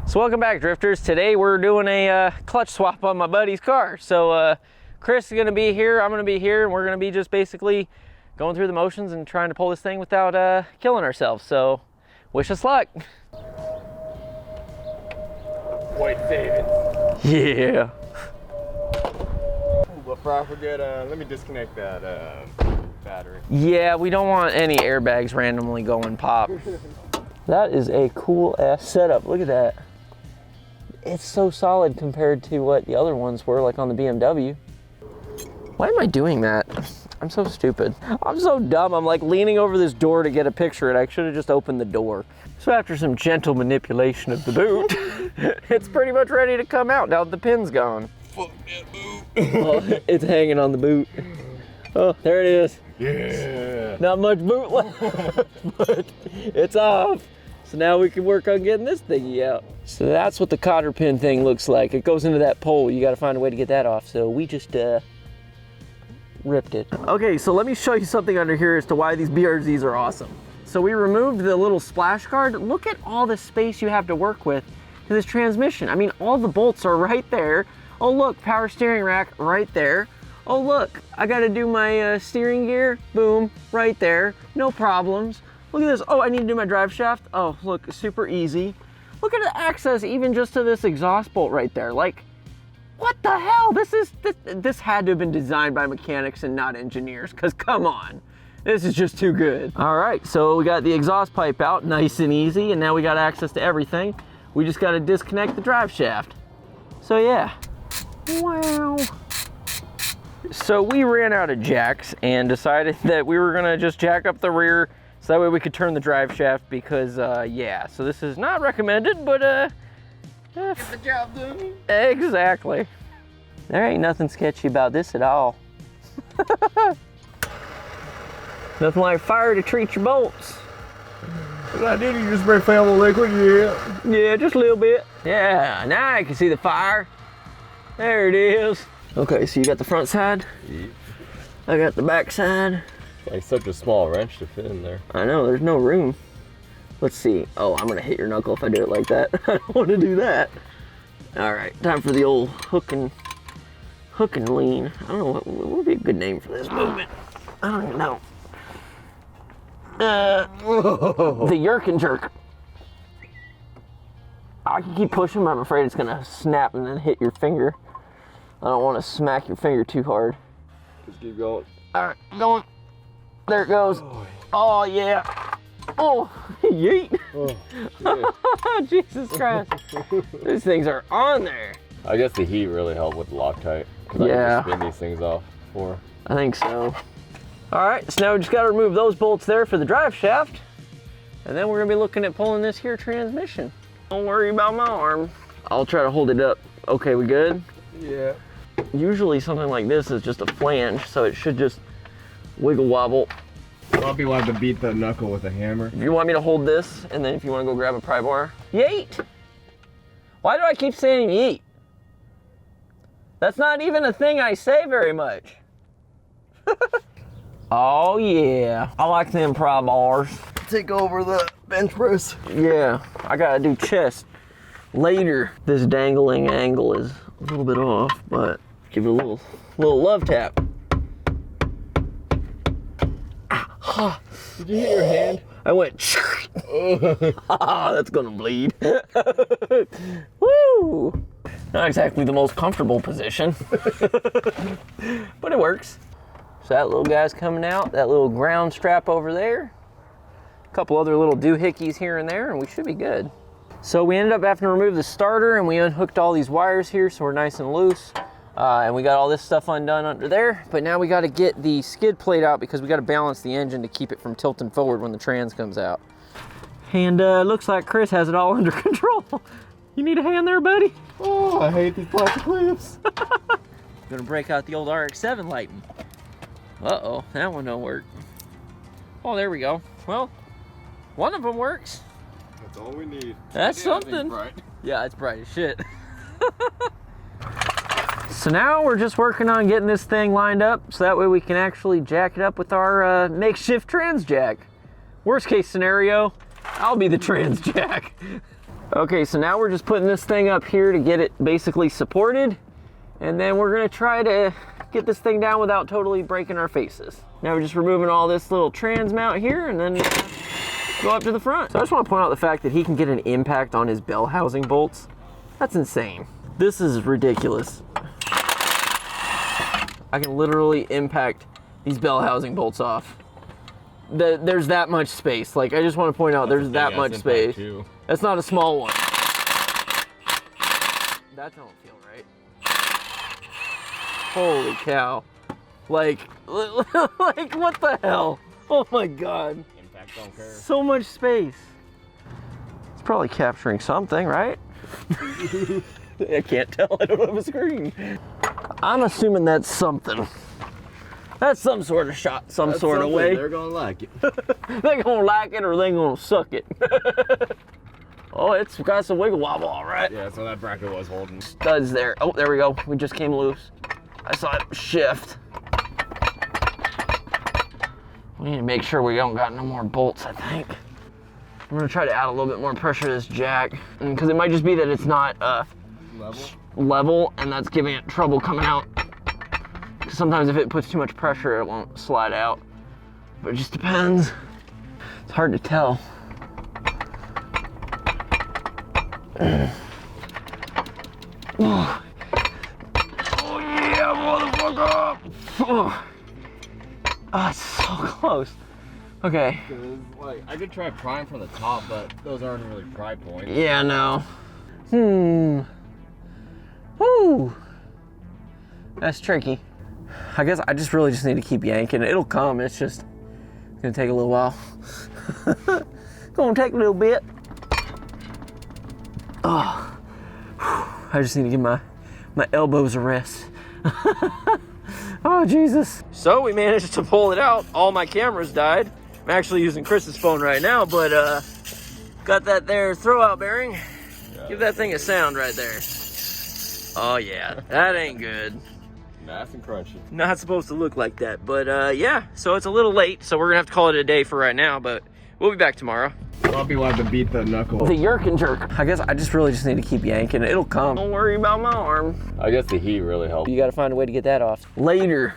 So welcome back, drifters. Today we're doing a clutch swap on my buddy's car. So Chris is gonna be here, I'm gonna be here, and we're gonna be just basically going through the motions and trying to pull this thing without killing ourselves. So wish us luck. White savings. Yeah. Before I forget, let me disconnect that battery. Yeah, we don't want any airbags randomly going pop. That is a cool ass setup. Look at that. It's so solid compared to what the other ones were, like on the BMW. Why am I doing that? I'm so stupid. I'm so dumb. I'm like leaning over this door to get a picture and I should have just opened the door. So after some gentle manipulation of the boot, it's pretty much ready to come out now that the pin's gone. Fuck that boot. Oh, it's hanging on the boot. Oh, there it is. Yeah. Not much boot left, but it's off. So now we can work on getting this thingy out. So that's what the cotter pin thing looks like. It goes into that pole. You got to find a way to get that off. So we just ripped it. Okay, so let me show you something under here as to why these BRZs are awesome. So we removed the little splash guard. Look at all the space you have to work with to this transmission. I mean, all the bolts are right there. Oh look, power steering rack right there. Oh look, I gotta do my steering gear. Boom, right there, no problems. Look at this. Oh, I need to do my drive shaft. Oh, look, super easy. Look at the access even just to this exhaust bolt right there. Like, what the hell? This had to have been designed by mechanics and not engineers, because come on. This is just too good. All right, so we got the exhaust pipe out, nice and easy, and now we got access to everything. We just gotta disconnect the drive shaft. So yeah. Wow. So we ran out of jacks and decided that we were gonna just jack up the rear so that way we could turn the drive shaft because yeah, so this is not recommended, but Get the job done. exactly. There ain't nothing sketchy about this at all. Nothing like fire to treat your bolts. What I did, you just spray flame liquid, yeah. Yeah, just a little bit. Yeah, now I can see the fire. There it is. Okay, so you got the front side. Yeah. I got the back side. Like such a small wrench to fit in there. I know, there's no room. Let's see. Oh, I'm gonna hit your knuckle if I do it like that. I don't want to do that. All right, time for the old hook and lean. I don't know what would be a good name for this movement. I don't even know. The yerk and jerk. I can keep pushing, but I'm afraid it's gonna snap and then hit your finger. I don't want to smack your finger too hard. Just keep going. All right, going. There it goes. Oh yeah. Oh, yeet. Oh, Jesus Christ. These things are on there. I guess the heat really helped with the Loctite. Because Yeah. I can just spin these things off before. I think so. All right, so now we just got to remove those bolts there for the drive shaft. And then we're going to be looking at pulling this here transmission. Don't worry about my arm. I'll try to hold it up. Okay, we good? Yeah. Usually something like this is just a flange, so it should just wiggle wobble. A lot of people have to beat the knuckle with a hammer. If you want me to hold this, and then if you want to go grab a pry bar. Yeet! Why do I keep saying yeet? That's not even a thing I say very much. Oh yeah, I like them pry bars. Take over the bench press. Yeah, I gotta do chest later. This dangling angle is a little bit off, but give it a little love tap. Did you hit your hand? I went. Ah, that's gonna bleed. Woo! Not exactly the most comfortable position, but it works. So that little guy's coming out. That little ground strap over there. A couple other little doohickeys here and there, and we should be good. So we ended up having to remove the starter, and we unhooked all these wires here, so we're nice and loose. And we got all this stuff undone under there, but now we got to get the skid plate out because we got to balance the engine to keep it from tilting forward when the trans comes out. And looks like Chris has it all under control. You need a hand there, buddy? Oh, I hate these plastic clips. Gonna break out the old RX-7 lighting. Uh-oh, that one don't work. Oh, there we go. Well, one of them works. That's all we need. That's something. Yeah, it's bright as shit. So now we're just working on getting this thing lined up so that way we can actually jack it up with our makeshift trans jack. Worst case scenario, I'll be the trans jack. Okay, so now we're just putting this thing up here to get it basically supported. And then we're gonna try to get this thing down without totally breaking our faces. Now we're just removing all this little trans mount here and then go up to the front. So I just wanna point out the fact that he can get an impact on his bell housing bolts. That's insane. This is ridiculous. I can literally impact these bell housing bolts off. There's that much space. Like, I just want to point out there's that much space. That's not a small one. That don't feel right. Holy cow. Like what the hell? Oh my God. Impact don't care. So much space. It's probably capturing something, right? I can't tell, I don't have a screen. I'm assuming that's something. That's some sort of shot, some sort of way. They're gonna like it. They're gonna like it or they're gonna suck it. Oh, it's got some wiggle wobble, all right. Yeah, so that bracket was holding. Studs there. Oh, there we go. We just came loose. I saw it shift. We need to make sure we don't got no more bolts, I think. I'm gonna try to add a little bit more pressure to this jack, because it might just be that it's not level, and that's giving it trouble coming out. Sometimes if it puts too much pressure, it won't slide out. But it just depends. It's hard to tell. Oh yeah, motherfucker! Oh, it's so close. Okay. Like, I could try prime from the top, but those aren't really pry points. Yeah, no. Woo! That's tricky. I guess I really just need to keep yanking. It'll come, it's gonna take a little while. Gonna take a little bit. Oh, I just need to give my elbows a rest. Oh, Jesus. So we managed to pull it out. All my cameras died. I'm actually using Chris's phone right now, but got that there throwout bearing. Yeah. Give that thing a sound right there. Oh yeah, that ain't good. Nice and crunchy. Not supposed to look like that, but yeah, so it's a little late, so we're gonna have to call it a day for right now, but we'll be back tomorrow. I'll be allowed to beat the knuckle. The yerk and jerk. I guess I really just need to keep yanking. It'll come. Don't worry about my arm. I guess the heat really helped. You gotta find a way to get that off. Later.